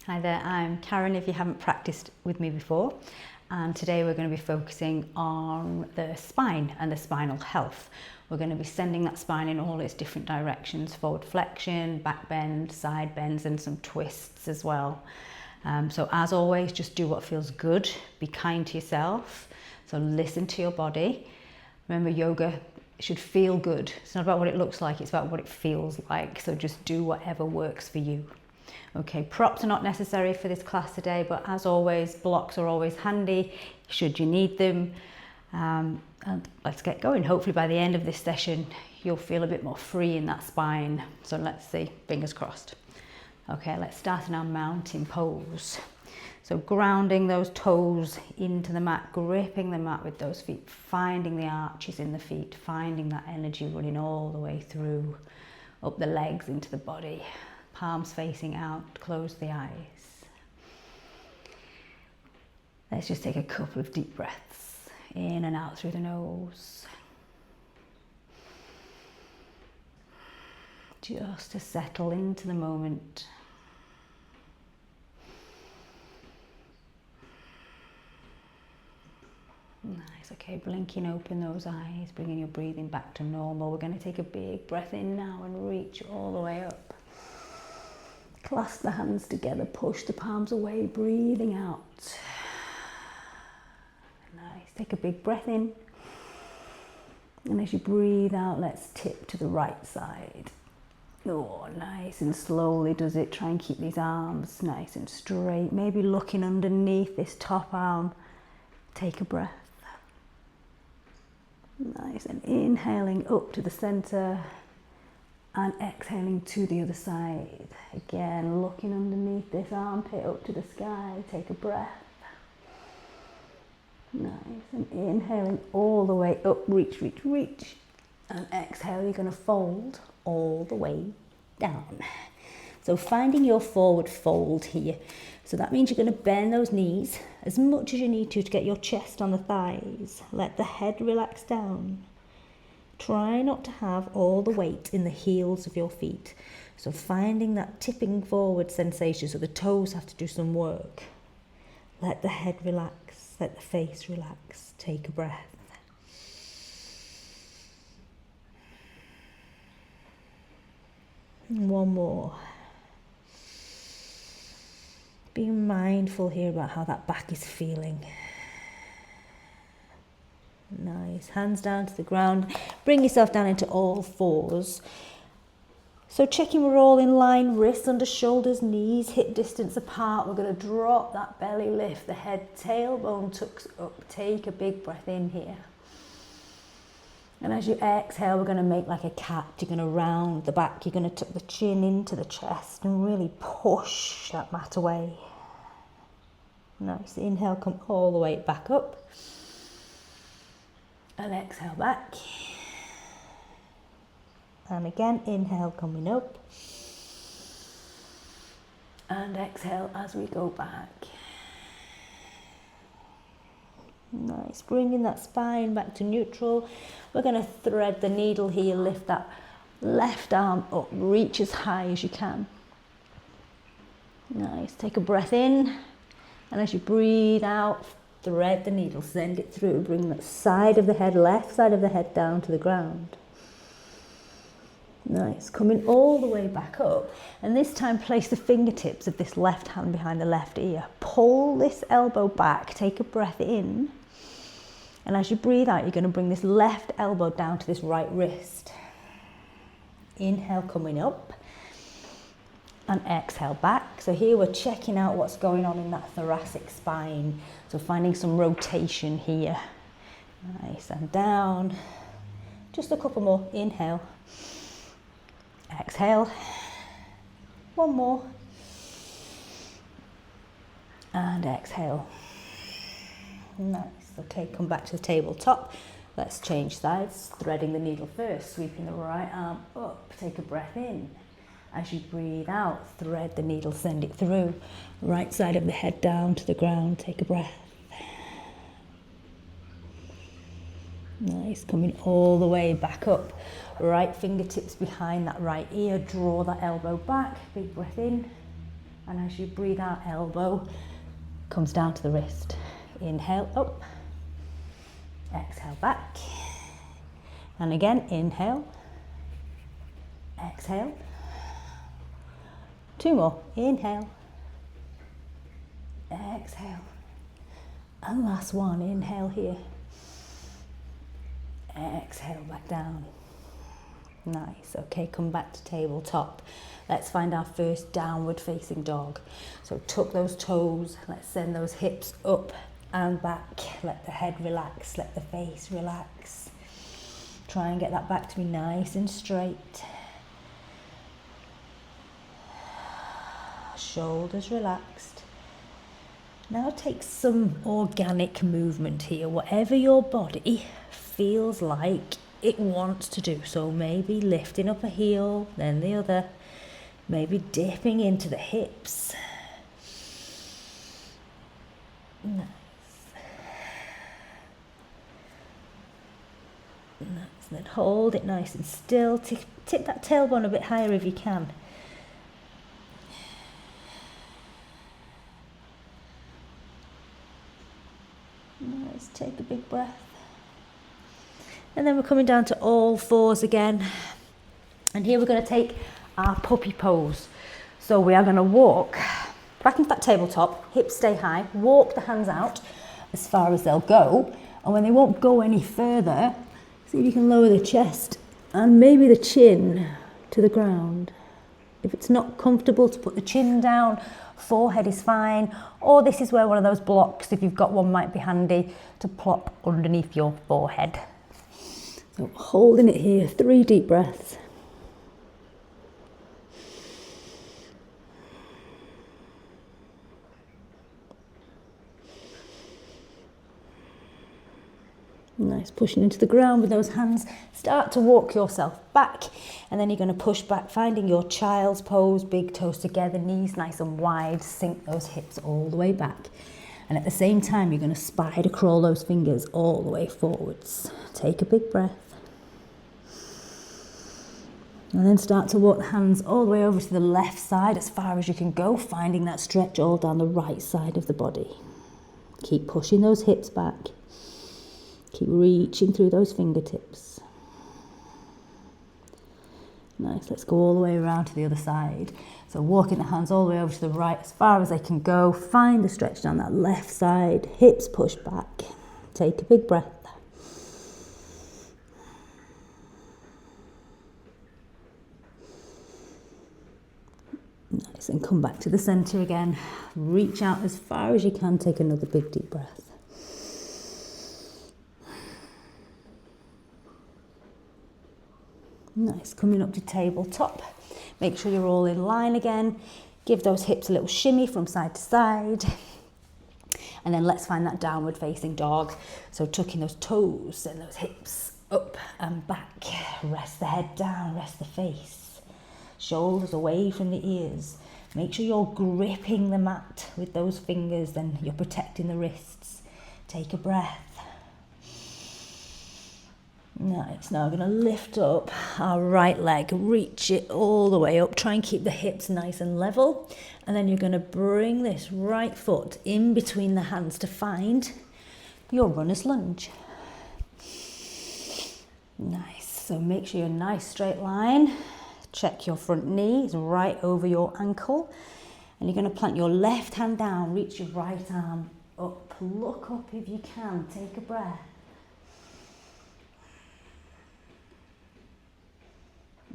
Hi there, I'm Karen if you haven't practiced with me before, and today we're going to be focusing on the spine and the spinal health. We're going to be sending that spine in all its different directions: forward flexion, back bend, side bends, and some twists as well. So as always, just do what feels good, be kind to yourself, so listen to your body. Remember, yoga should feel good. It's not about what it looks like, it's about what it feels like, so just do whatever works for you. Okay, props are not necessary for this class today, but as always, blocks are always handy should you need them. And let's get going. Hopefully by the end of this session, you'll feel a bit more free in that spine. So let's see, fingers crossed. Okay, let's start in our mountain pose. So grounding those toes into the mat, gripping the mat with those feet, finding the arches in the feet, finding that energy running all the way through, up the legs into the body. Palms facing out, close the eyes. Let's just take a couple of deep breaths, in and out through the nose. Just to settle into the moment. Nice, okay, blinking open those eyes, bringing your breathing back to normal. We're going to take a big breath in now and reach all the way up. Clasp the hands together, push the palms away, breathing out. Nice, take a big breath in. And as you breathe out, let's tip to the right side. Oh, nice and slowly does it. Try and keep these arms nice and straight. Maybe looking underneath this top arm. Take a breath. Nice, and inhaling up to the center. And exhaling to the other side. Again, looking underneath this armpit up to the sky. Take a breath. Nice. And inhaling all the way up. Reach, reach, reach. And exhale, you're going to fold all the way down. So finding your forward fold here. So that means you're going to bend those knees as much as you need to get your chest on the thighs. Let the head relax down. Try not to have all the weight in the heels of your feet. So finding that tipping forward sensation, so the toes have to do some work. Let the head relax, let the face relax. Take a breath. And one more. Being mindful here about how that back is feeling. Nice, hands down to the ground. Bring yourself down into all fours. So checking we're all in line, wrists under shoulders, knees hip distance apart. We're going to drop that belly, lift the head, tailbone tucks up. Take a big breath in here. And as you exhale, we're going to make like a cat. You're going to round the back. You're going to tuck the chin into the chest and really push that mat away. Nice, inhale, come all the way back up. And exhale back. And again, inhale coming up. And exhale as we go back. Nice, bringing that spine back to neutral. We're going to thread the needle here, lift that left arm up, reach as high as you can. Nice, take a breath in. And as you breathe out, thread the needle, send it through, bring that side of the head, left side of the head down to the ground. Nice, coming all the way back up. And this time place the fingertips of this left hand behind the left ear. Pull this elbow back, take a breath in. And as you breathe out, you're going to bring this left elbow down to this right wrist. Inhale, coming up. And exhale back. So here we're checking out what's going on in that thoracic spine. So finding some rotation here. Nice, and down. Just a couple more. Inhale. Exhale. One more. And exhale. Nice. Okay, come back to the tabletop. Let's change sides. Threading the needle first. Sweeping the right arm up. Take a breath in. As you breathe out, thread the needle, send it through. Right side of the head down to the ground, take a breath. Nice, coming all the way back up. Right fingertips behind that right ear, draw that elbow back, big breath in. And as you breathe out, elbow comes down to the wrist. Inhale, up. Exhale, back. And again, inhale. Exhale. 2 more. Inhale. Exhale. And last one. Inhale here. Exhale, back down. Nice. Okay, come back to tabletop. Let's find our first downward facing dog. So tuck those toes. Let's send those hips up and back. Let the head relax. Let the face relax. Try and get that back to be nice and straight. Shoulders relaxed. Now take some organic movement here. Whatever your body feels like it wants to do. So maybe lifting up a heel, then the other. Maybe dipping into the hips. Nice. Nice. Then hold it nice and still. Tip that tailbone a bit higher if you can. Nice. Take a big breath. And then we're coming down to all fours again. And here we're going to take our puppy pose. So we are going to walk back into that tabletop, hips stay high, walk the hands out as far as they'll go, and when they won't go any further, see if you can lower the chest and maybe the chin to the ground. If it's not comfortable to put the chin down, forehead is fine, or this is where one of those blocks, if you've got one, might be handy to plop underneath your forehead. So holding it here, 3 deep breaths. Nice, pushing into the ground with those hands. Start to walk yourself back, and then you're going to push back, finding your child's pose, big toes together, knees nice and wide, sink those hips all the way back. And at the same time, you're going to spider crawl those fingers all the way forwards. Take a big breath. And then start to walk the hands all the way over to the left side as far as you can go, finding that stretch all down the right side of the body. Keep pushing those hips back. Keep reaching through those fingertips. Nice, let's go all the way around to the other side. So walking the hands all the way over to the right as far as they can go. Find the stretch down that left side. Hips push back. Take a big breath. Nice, and come back to the center again. Reach out as far as you can. Take another big deep breath. Nice, coming up to tabletop. Make sure you're all in line again. Give those hips a little shimmy from side to side. And then let's find that downward facing dog. So tucking those toes and those hips up and back. Rest the head down, rest the face. Shoulders away from the ears. Make sure you're gripping the mat with those fingers, then you're protecting the wrists. Take a breath. Nice, now we're going to lift up our right leg, reach it all the way up, try and keep the hips nice and level, and then you're going to bring this right foot in between the hands to find your runner's lunge. Nice, so make sure you're nice straight line, check your front knee is right over your ankle, and you're going to plant your left hand down, reach your right arm up, look up if you can, take a breath.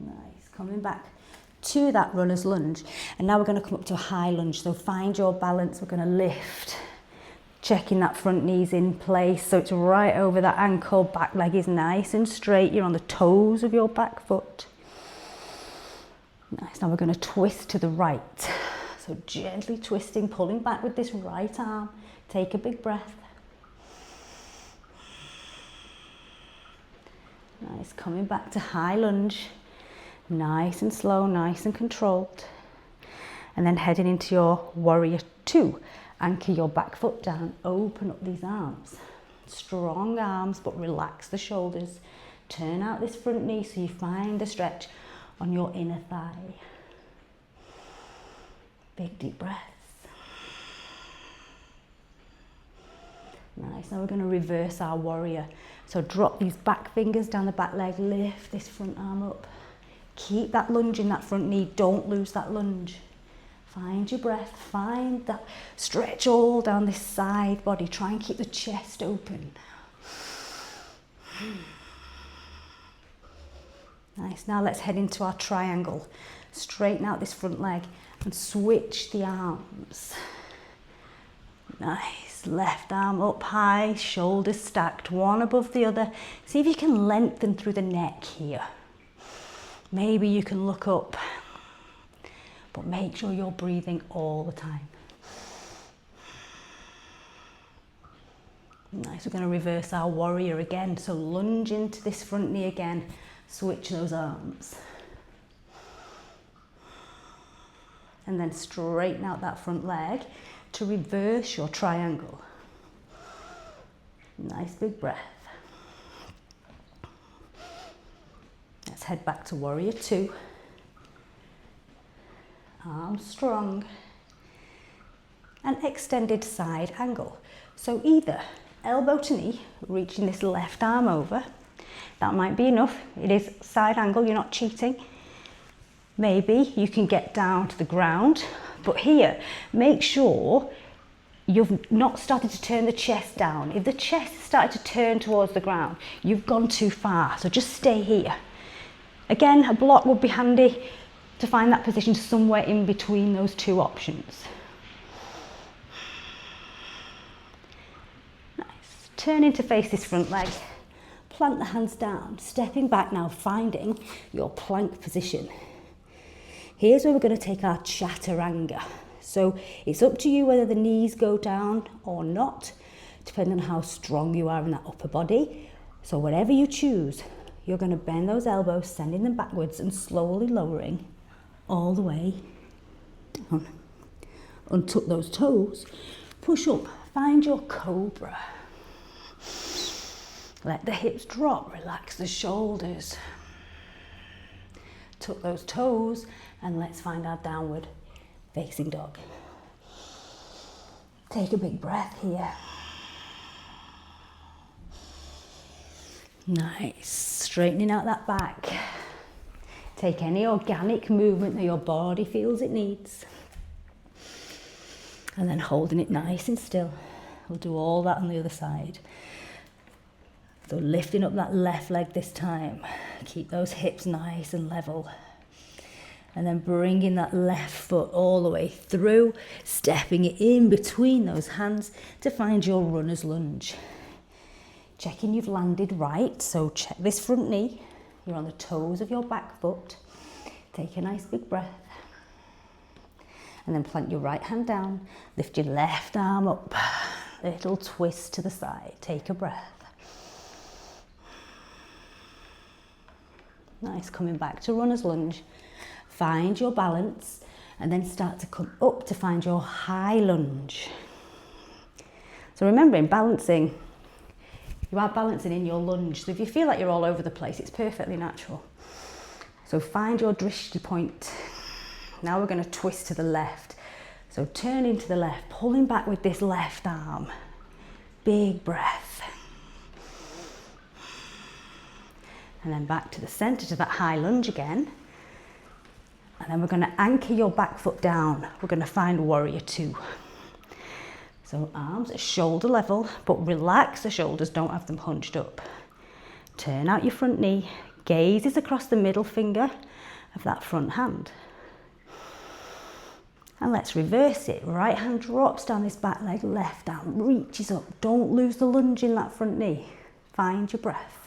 Nice, coming back to that runner's lunge, and now we're going to come up to a high lunge, so find your balance. We're going to lift, checking that front knee's in place so it's right over that ankle, back leg is nice and straight, you're on the toes of your back foot. Nice, now we're going to twist to the right, so gently twisting, pulling back with this right arm. Take a big breath. Nice, coming back to high lunge. Nice and slow, nice and controlled. And then heading into your warrior 2. Anchor your back foot down, open up these arms. Strong arms, but relax the shoulders. Turn out this front knee so you find the stretch on your inner thigh. Big deep breaths. Nice, now we're going to reverse our warrior. So drop these back fingers down the back leg, lift this front arm up. Keep that lunge in that front knee, don't lose that lunge. Find your breath, find that stretch all down this side body. Try and keep the chest open. Nice, now let's head into our triangle. Straighten out this front leg and switch the arms. Nice, left arm up high, shoulders stacked, one above the other. See if you can lengthen through the neck here. Maybe you can look up, but make sure you're breathing all the time. Nice, we're going to reverse our warrior again. So lunge into this front knee again, switch those arms. And then straighten out that front leg to reverse your triangle. Nice big breath. Let's head back to warrior 2. Arms strong. And extended side angle. So either elbow to knee, reaching this left arm over. That might be enough. It is side angle, you're not cheating. Maybe you can get down to the ground, but here, make sure you've not started to turn the chest down. If the chest started to turn towards the ground, you've gone too far, so just stay here. Again, a block would be handy to find that position somewhere in between those two options. Nice. Turning to face this front leg, plant the hands down, stepping back now, finding your plank position. Here's where we're going to take our chaturanga. So it's up to you whether the knees go down or not, depending on how strong you are in that upper body. So whatever you choose, you're going to bend those elbows, sending them backwards and slowly lowering all the way down. Untuck those toes, push up, find your cobra. Let the hips drop, relax the shoulders. Tuck those toes and let's find our downward facing dog. Take a big breath here. Nice, straightening out that back. Take any organic movement that your body feels it needs. And then holding it nice and still. We'll do all that on the other side. So lifting up that left leg this time. Keep those hips nice and level. And then bringing that left foot all the way through, stepping it in between those hands to find your runner's lunge. Checking you've landed right, so check this front knee. You're on the toes of your back foot. Take a nice big breath. And then plant your right hand down, lift your left arm up, little twist to the side, take a breath. Nice, coming back to runner's lunge. Find your balance and then start to come up to find your high lunge. So remembering, balancing, you are balancing in your lunge. So if you feel like you're all over the place, it's perfectly natural. So find your drishti point. Now we're going to twist to the left. So turning to the left, pulling back with this left arm. Big breath. And then back to the center to that high lunge again. And then we're going to anchor your back foot down. We're going to find warrior 2. So arms at shoulder level, but relax the shoulders, don't have them hunched up. Turn out your front knee, gaze is across the middle finger of that front hand. And let's reverse it. Right hand drops down this back leg, left arm reaches up. Don't lose the lunge in that front knee. Find your breath.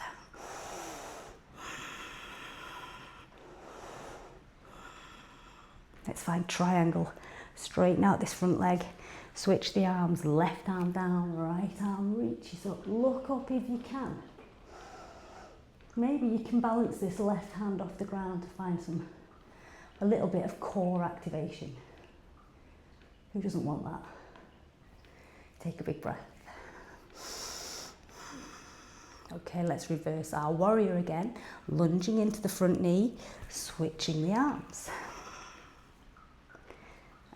Let's find triangle. Straighten out this front leg. Switch the arms, left arm down, right arm reaches up. Look up if you can. Maybe you can balance this left hand off the ground to find a little bit of core activation. Who doesn't want that? Take a big breath. Okay, let's reverse our warrior again. Lunging into the front knee, switching the arms.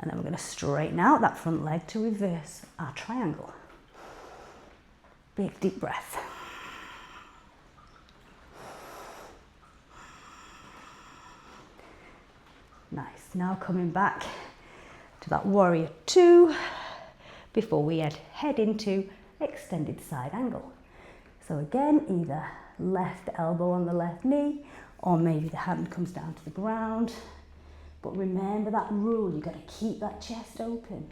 And then we're going to straighten out that front leg to reverse our triangle. Big deep breath. Nice. Now coming back to that warrior two before we head into extended side angle. So again, either left elbow on the left knee, or maybe the hand comes down to the ground. But remember that rule, you've got to keep that chest open.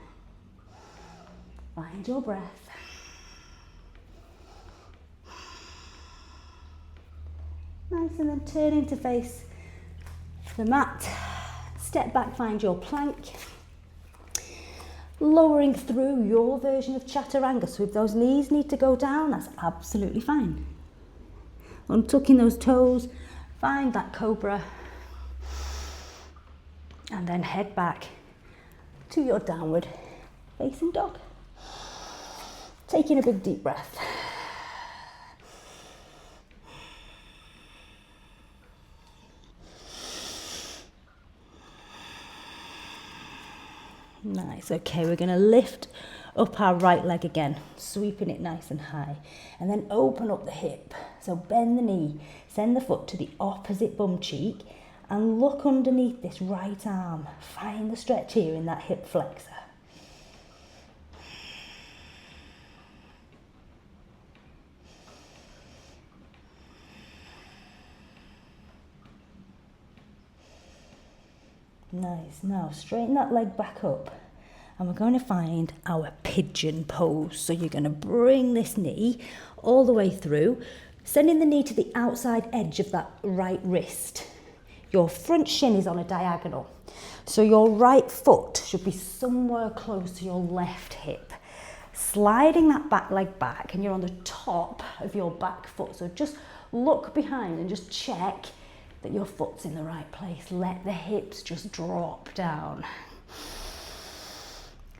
Find your breath. Nice, and then turning to face the mat. Step back, find your plank. Lowering through your version of chaturanga. So if those knees need to go down, that's absolutely fine. Untucking those toes, find that cobra. And then head back to your downward facing dog. Taking a big deep breath. Nice, okay, we're going to lift up our right leg again, sweeping it nice and high, and then open up the hip. So bend the knee, send the foot to the opposite bum cheek, and look underneath this right arm. Find the stretch here in that hip flexor. Nice, now straighten that leg back up and we're going to find our pigeon pose. So you're going to bring this knee all the way through, sending the knee to the outside edge of that right wrist. Your front shin is on a diagonal, so your right foot should be somewhere close to your left hip. Sliding that back leg back and you're on the top of your back foot, so just look behind and just check that your foot's in the right place. Let the hips just drop down.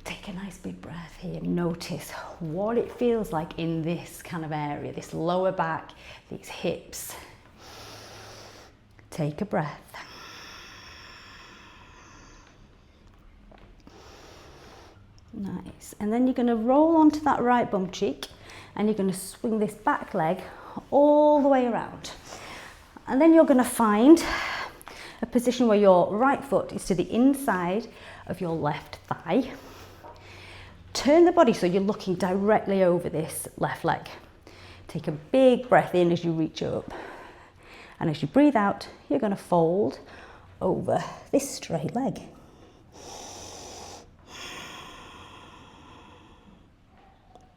Take a nice big breath here. Notice what it feels like in this kind of area, this lower back, these hips. Take a breath. Nice. And then you're going to roll onto that right bum cheek and you're going to swing this back leg all the way around. And then you're going to find a position where your right foot is to the inside of your left thigh. Turn the body so you're looking directly over this left leg. Take a big breath in as you reach up. And as you breathe out, you're going to fold over this straight leg.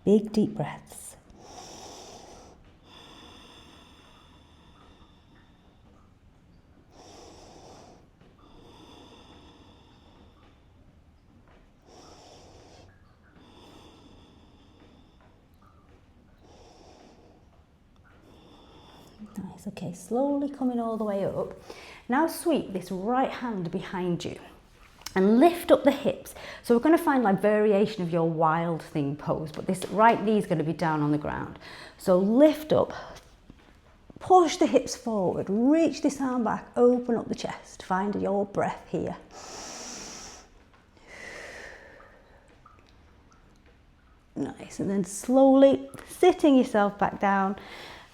Big deep breaths. Nice, okay, slowly coming all the way up. Now sweep this right hand behind you and lift up the hips. So we're going to find like variation of your wild thing pose, but this right knee is going to be down on the ground. So lift up, push the hips forward, reach this arm back, open up the chest, find your breath here. Nice, and then slowly sitting yourself back down.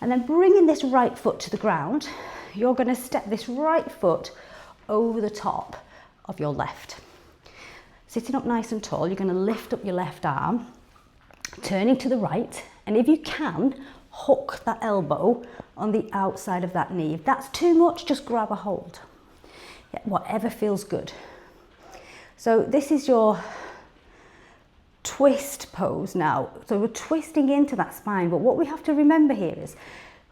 And then bringing this right foot to the ground, you're going to step this right foot over the top of your left. Sitting up nice and tall, you're going to lift up your left arm, turning to the right, and if you can, hook that elbow on the outside of that knee. If that's too much, just grab a hold. Yeah, whatever feels good. So this is your twist pose now. So we're twisting into that spine, but what we have to remember here is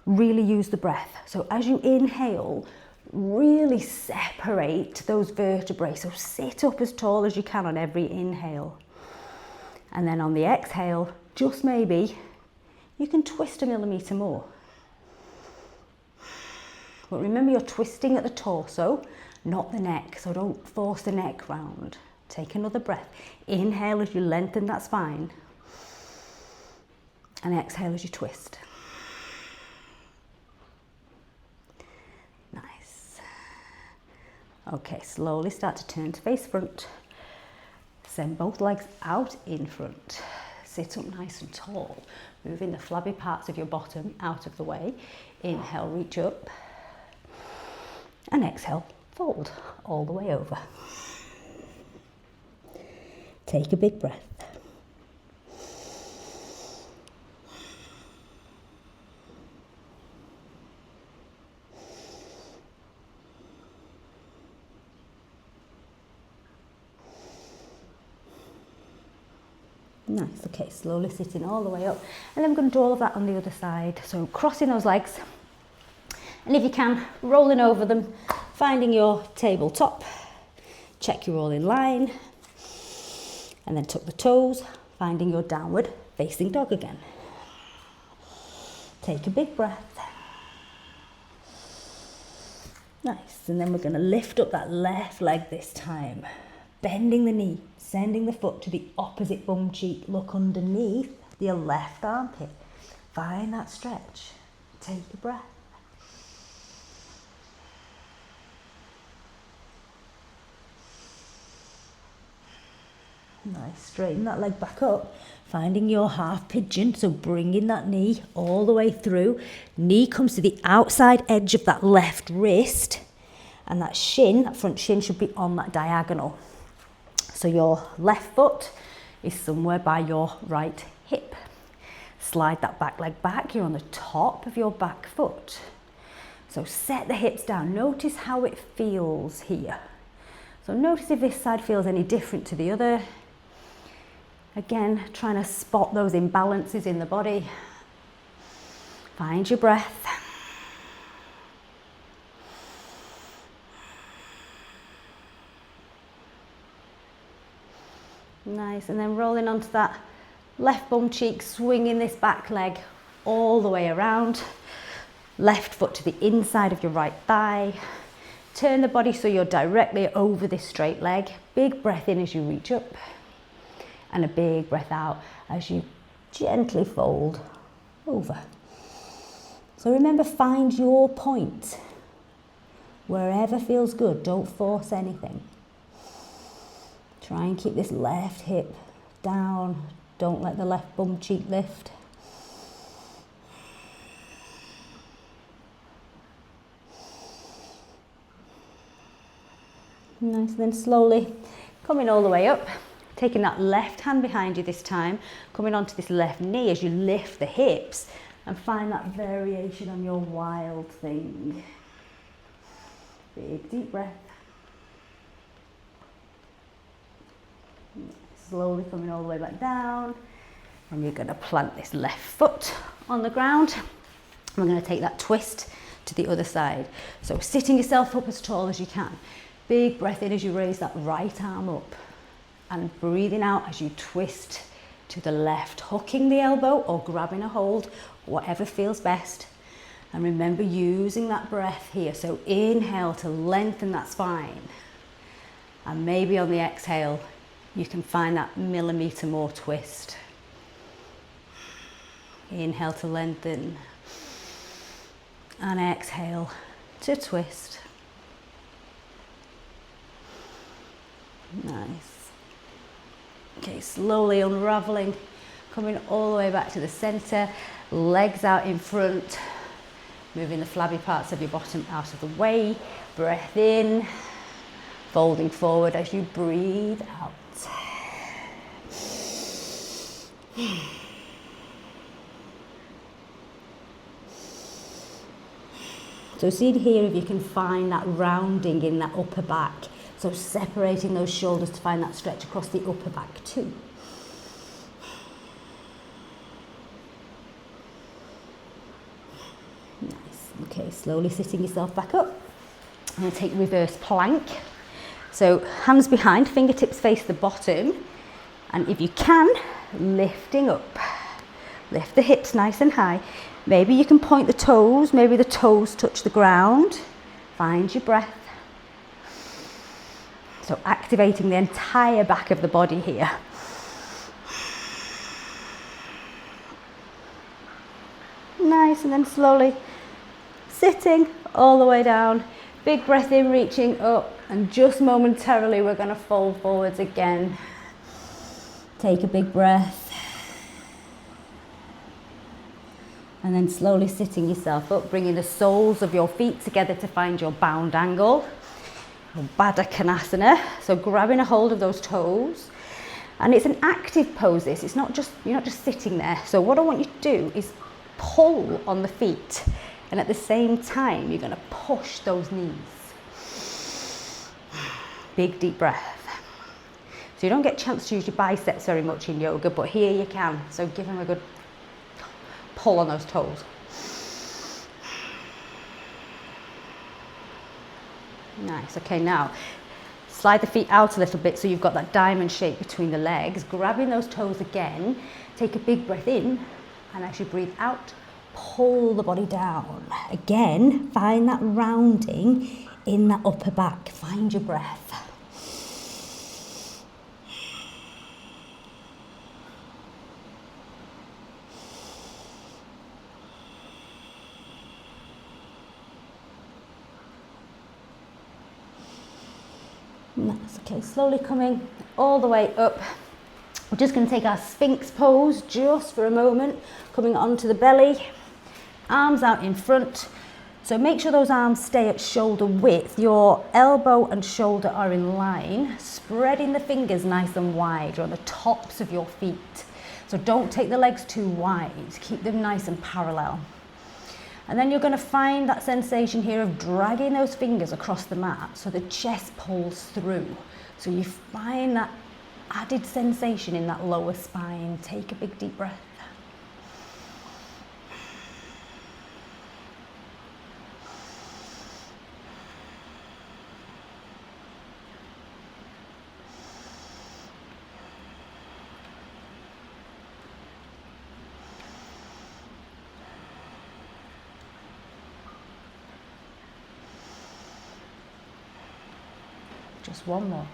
really use the breath. So as you inhale, really separate those vertebrae. So sit up as tall as you can on every inhale. And then on the exhale, just maybe, you can twist a millimetre more. But remember, you're twisting at the torso, not the neck. So don't force the neck round. Take another breath. Inhale as you lengthen that spine. And exhale as you twist. Nice. Okay, slowly start to turn to face front. Send both legs out in front. Sit up nice and tall, moving the flabby parts of your bottom out of the way. Inhale, reach up, and exhale, fold all the way over. Take a big breath. Nice, okay, slowly sitting all the way up. And then we're going to do all of that on the other side. So crossing those legs. And if you can, rolling over them, finding your tabletop. Check you're all in line. And then tuck the toes, finding your downward facing dog again. Take a big breath. Nice, and then we're going to lift up that left leg this time. Bending the knee, sending the foot to the opposite bum cheek. Look underneath your left armpit. Find that stretch. Take a breath. Nice, straighten that leg back up. Finding your half pigeon, so bringing that knee all the way through. Knee comes to the outside edge of that left wrist. And that shin, that front shin should be on that diagonal. So your left foot is somewhere by your right hip. Slide that back leg back. You're on the top of your back foot. So set the hips down. Notice how it feels here. So notice if this side feels any different to the other. Again, trying to spot those imbalances in the body. Find your breath. Nice, and then rolling onto that left bum cheek, swinging this back leg all the way around. Left foot to the inside of your right thigh. Turn the body so you're directly over this straight leg. Big breath in as you reach up. And a big breath out as you gently fold over. So remember, find your point. Wherever feels good, don't force anything. Try and keep this left hip down. Don't let the left bum cheek lift. Nice, and then slowly coming all the way up. Taking that left hand behind you this time. Coming onto this left knee as you lift the hips. And find that variation on your wild thing. Big deep breath. Slowly coming all the way back down. And you're going to plant this left foot on the ground. We're going to take that twist to the other side. So sitting yourself up as tall as you can. Big breath in as you raise that right arm up. And breathing out as you twist to the left. Hooking the elbow or grabbing a hold, whatever feels best. And remember using that breath here. So inhale to lengthen that spine. And maybe on the exhale, you can find that millimetre more twist. Inhale to lengthen. And exhale to twist. Nice. Okay, slowly unraveling, coming all the way back to the centre, legs out in front, moving the flabby parts of your bottom out of the way. Breath in, folding forward as you breathe out. So see here if you can find that rounding in that upper back. So separating those shoulders to find that stretch across the upper back too. Nice. Okay, slowly sitting yourself back up. I'm going to take reverse plank. So hands behind, fingertips face the bottom. And if you can, lifting up. Lift the hips nice and high. Maybe you can point the toes, maybe the toes touch the ground. Find your breath. So activating the entire back of the body here. Nice, and then slowly sitting all the way down. Big breath in, reaching up, and just momentarily we're going to fold forwards again. Take a big breath. And then slowly sitting yourself up, bringing the soles of your feet together to find your bound angle. Baddha Konasana. So grabbing a hold of those toes. And it's an active pose this, it's not just, you're not just sitting there. So what I want you to do is pull on the feet. And at the same time, you're gonna push those knees. Big deep breath. So you don't get a chance to use your biceps very much in yoga, but here you can. So give them a good pull on those toes. Nice, okay, now slide the feet out a little bit so you've got that diamond shape between the legs. Grabbing those toes again, take a big breath in, and as you breathe out, pull the body down. Again, find that rounding in that upper back. Find your breath. That's okay, slowly coming all the way up. We're just going to take our Sphinx pose just for a moment, coming onto the belly, arms out in front. So make sure those arms stay at shoulder width. Your elbow and shoulder are in line, spreading the fingers nice and wide on the tops of your feet. So don't take the legs too wide, keep them nice and parallel. And then you're going to find that sensation here of dragging those fingers across the mat so the chest pulls through. So you find that added sensation in that lower spine. Take a big deep breath. Just one more.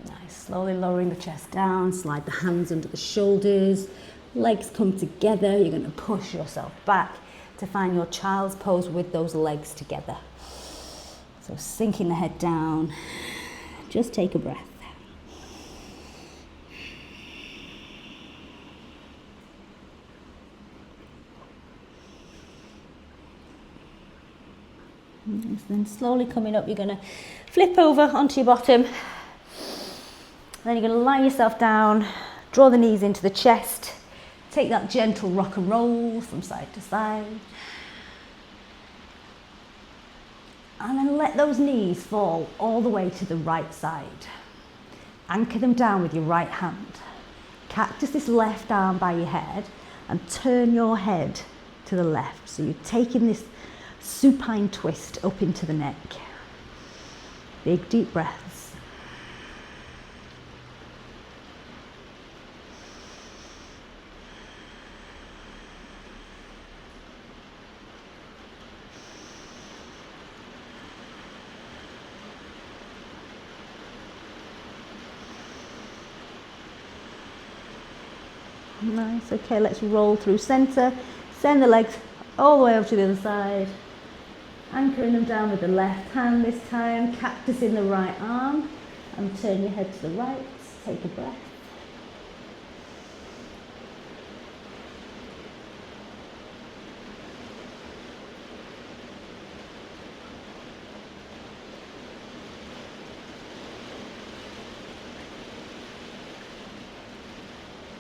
Nice, slowly lowering the chest down, slide the hands under the shoulders, legs come together. You're going to push yourself back to find your child's pose with those legs together. So sinking the head down, just take a breath. And then slowly coming up, you're going to flip over onto your bottom. Then you're going to lie yourself down, draw the knees into the chest, take that gentle rock and roll from side to side. And then let those knees fall all the way to the right side. Anchor them down with your right hand. Cactus this left arm by your head and turn your head to the left. So you're taking this supine twist up into the neck. Big deep breaths. Nice, okay, let's roll through center. Send the legs all the way over to the other side. Anchoring them down with the left hand this time, cactus in the right arm, and turn your head to the right, take a breath.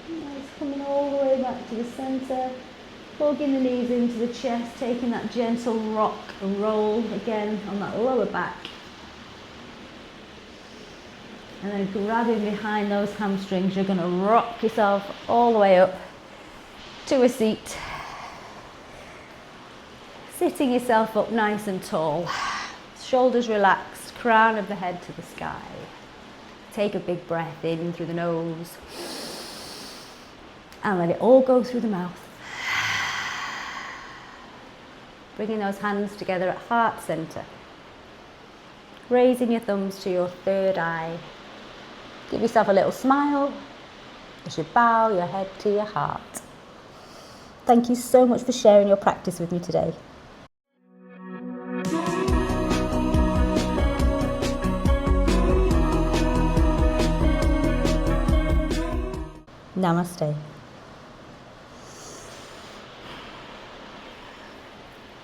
Nice, coming all the way back to the centre. Plugging the knees into the chest, taking that gentle rock and roll again on that lower back. And then grabbing behind those hamstrings, you're going to rock yourself all the way up to a seat. Sitting yourself up nice and tall. Shoulders relaxed, crown of the head to the sky. Take a big breath in through the nose. And let it all go through the mouth. Bringing those hands together at heart center. Raising your thumbs to your third eye. Give yourself a little smile as you bow your head to your heart. Thank you so much for sharing your practice with me today. Namaste.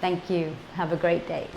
Thank you. Have a great day.